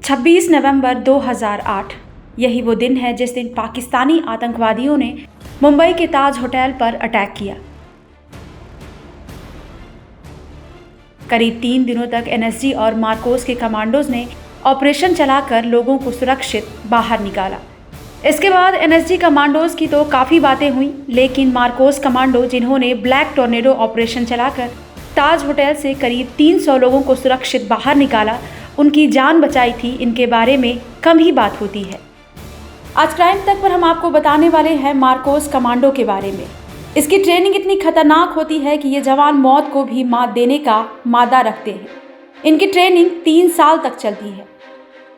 26 नवंबर 2008 यही वो दिन है जिस दिन पाकिस्तानी आतंकवादियों ने मुंबई के ताज होटल पर अटैक किया। करीब 3 दिनों तक एनएसजी और मार्कोस के कमांडोज ने ऑपरेशन चलाकर लोगों को सुरक्षित बाहर निकाला। इसके बाद एनएसजी कमांडोज की तो काफ़ी बातें हुई, लेकिन मार्कोस कमांडो जिन्होंने ब्लैक टॉर्नेडो ऑपरेशन चलाकर ताज होटल से करीब 300 लोगों को सुरक्षित बाहर निकाला, उनकी जान बचाई थी, इनके बारे में कम ही बात होती है। आज क्राइम तक पर हम आपको बताने वाले हैं मार्कोस कमांडो के बारे में। इसकी ट्रेनिंग इतनी खतरनाक होती है कि ये जवान मौत को भी मात देने का मादा रखते हैं। इनकी ट्रेनिंग 3 साल तक चलती है।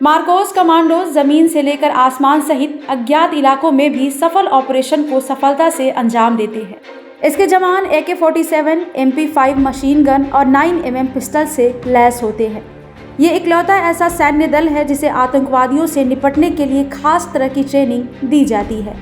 मार्कोस कमांडो जमीन से लेकर आसमान सहित अज्ञात इलाकों में भी सफल ऑपरेशन को सफलता से अंजाम देते हैं। इसके जवान AK-47, MP5 मशीन गन और 9mm पिस्टल से लैस होते हैं। ये इकलौता ऐसा सैन्य दल है जिसे आतंकवादियों से निपटने के लिए खास तरह की ट्रेनिंग दी जाती है।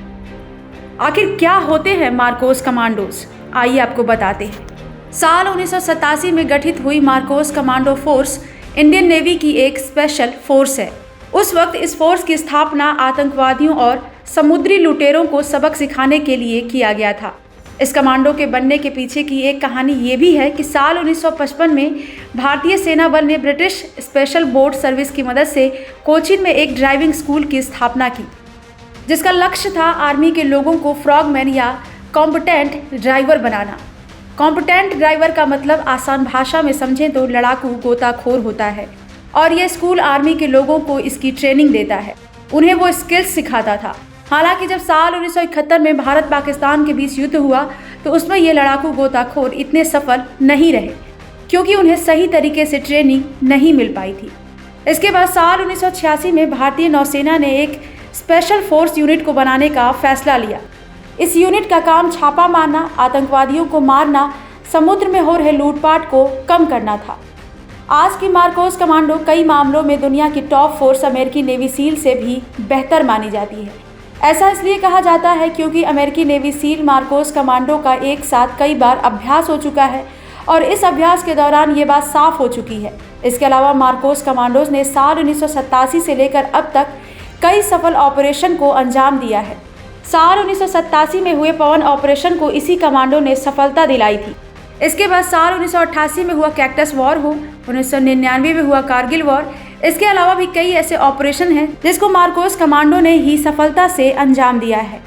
आखिर क्या होते हैं मार्कोस कमांडोज, आइए आपको बताते हैं। साल 1987 में गठित हुई Marcos commando force Indian navy की एक स्पेशल फोर्स है। उस वक्त इस फोर्स की स्थापना आतंकवादियों और समुद्री लुटेरों को सबक सिखाने के लिए किया गया था। इस कमांडो के बनने के पीछे की एक कहानी ये भी है कि साल 1955 में भारतीय सेना बल ने ब्रिटिश स्पेशल बोट सर्विस की मदद से कोचीन में एक ड्राइविंग स्कूल की स्थापना की, जिसका लक्ष्य था आर्मी के लोगों को फ्रॉगमैन या कॉम्पिटेंट ड्राइवर बनाना। कॉम्पिटेंट ड्राइवर का मतलब आसान भाषा में समझें तो लड़ाकू गोताखोर होता है, और यह स्कूल आर्मी के लोगों को इसकी ट्रेनिंग देता है, उन्हें वो स्किल्स सिखाता था। हालांकि जब साल 1971 में भारत पाकिस्तान के बीच युद्ध हुआ तो उसमें ये लड़ाकू गोताखोर इतने सफल नहीं रहे, क्योंकि उन्हें सही तरीके से ट्रेनिंग नहीं मिल पाई थी। इसके बाद साल 1986 में भारतीय नौसेना ने एक स्पेशल फोर्स यूनिट को बनाने का फैसला लिया। इस यूनिट का काम छापा मारना, आतंकवादियों को मारना, समुद्र में हो रहे लूटपाट को कम करना था। आज की मार्कोस कमांडो कई मामलों में दुनिया की टॉप फोर्स अमेरिकी नेवी सील से भी बेहतर मानी जाती है। ऐसा इसलिए कहा जाता है क्योंकि अमेरिकी नेवी सील मार्कोस कमांडो का एक साथ कई बार अभ्यास हो चुका है और इस अभ्यास के दौरान ये बात साफ हो चुकी है। इसके अलावा मार्कोस कमांडोज ने साल 1987 से लेकर अब तक कई सफल ऑपरेशन को अंजाम दिया है। साल 1987 में हुए पवन ऑपरेशन को इसी कमांडो ने सफलता दिलाई थी। इसके बाद साल 1988 में हुआ कैक्टस वॉर हो, 1999 में हुआ कारगिल वॉर। इसके अलावा भी कई ऐसे ऑपरेशन हैं जिसको मार्कोस कमांडो ने ही सफलता से अंजाम दिया है।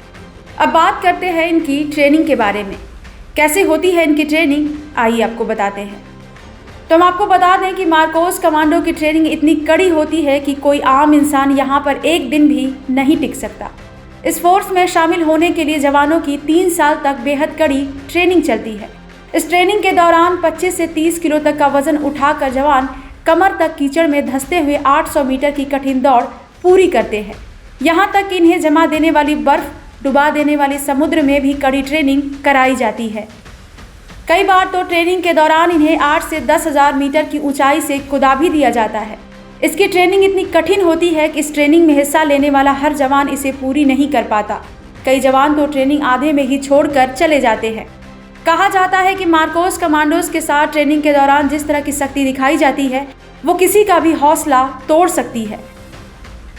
अब बात करते हैं इनकी ट्रेनिंग के बारे में। कैसे होती है इनकी ट्रेनिंग, आइए आपको बताते हैं। तो हम आपको बता दें कि मार्कोस कमांडो की ट्रेनिंग इतनी कड़ी होती है कि कोई आम इंसान यहाँ पर एक दिन भी नहीं टिक सकता। इस फोर्स में शामिल होने के लिए जवानों की 3 साल तक बेहद कड़ी ट्रेनिंग चलती है। इस ट्रेनिंग के दौरान 25 से 30 किलो तक का वजन उठाकर जवान कमर तक कीचड़ में धंसते हुए 800 मीटर की कठिन दौड़ पूरी करते हैं। यहाँ तक कि इन्हें जमा देने वाली बर्फ डुबा देने वाली समुद्र में भी कड़ी ट्रेनिंग कराई जाती है। कई बार तो ट्रेनिंग के दौरान इन्हें 8 से 10,000 मीटर की ऊंचाई से कूदा भी दिया जाता है। इसकी ट्रेनिंग इतनी कठिन होती है कि इस ट्रेनिंग में हिस्सा लेने वाला हर जवान इसे पूरी नहीं कर पाता। कई जवान तो ट्रेनिंग आधे में ही छोड़कर चले जाते हैं। कहा जाता है कि मार्कोस कमांडोज के साथ ट्रेनिंग के दौरान जिस तरह की शक्ति दिखाई जाती है वो किसी का भी हौसला तोड़ सकती है।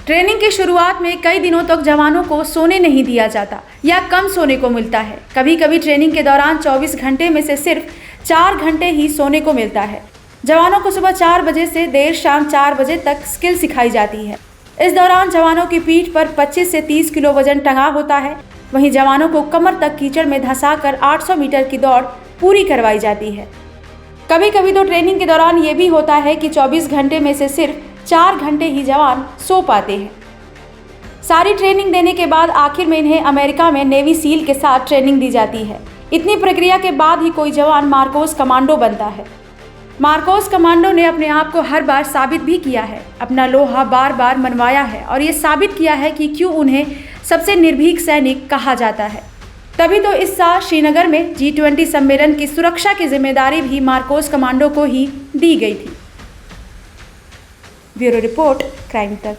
ट्रेनिंग की शुरुआत में कई दिनों तक जवानों को सोने नहीं दिया जाता या कम सोने को मिलता है। कभी कभी ट्रेनिंग के दौरान 24 घंटे में से सिर्फ 4 घंटे ही सोने को मिलता है। जवानों को सुबह 4 बजे से देर शाम 4 बजे तक स्किल सिखाई जाती है। इस दौरान जवानों की पीठ पर 25 से 30 किलो वजन टंगा होता है। वहीं जवानों को कमर तक कीचड़ में धंसाकर 800 मीटर की दौड़ पूरी करवाई जाती है। कभी कभी तो ट्रेनिंग के दौरान ये भी होता है कि 24 घंटे में से सिर्फ 4 घंटे ही जवान सो पाते हैं। सारी ट्रेनिंग देने के बाद आखिर में इन्हें अमेरिका में नेवी सील के साथ ट्रेनिंग दी जाती है। इतनी प्रक्रिया के बाद ही कोई जवान मार्कोस कमांडो बनता है। मार्कोस कमांडो ने अपने आप को हर बार साबित भी किया है, अपना लोहा बार बार मनवाया है और ये साबित किया है कि क्यों उन्हें सबसे निर्भीक सैनिक कहा जाता है। तभी तो इस साल श्रीनगर में G20 सम्मेलन की सुरक्षा की जिम्मेदारी भी मार्कोस कमांडो को ही दी गई थी। ब्यूरो रिपोर्ट, क्राइम तक।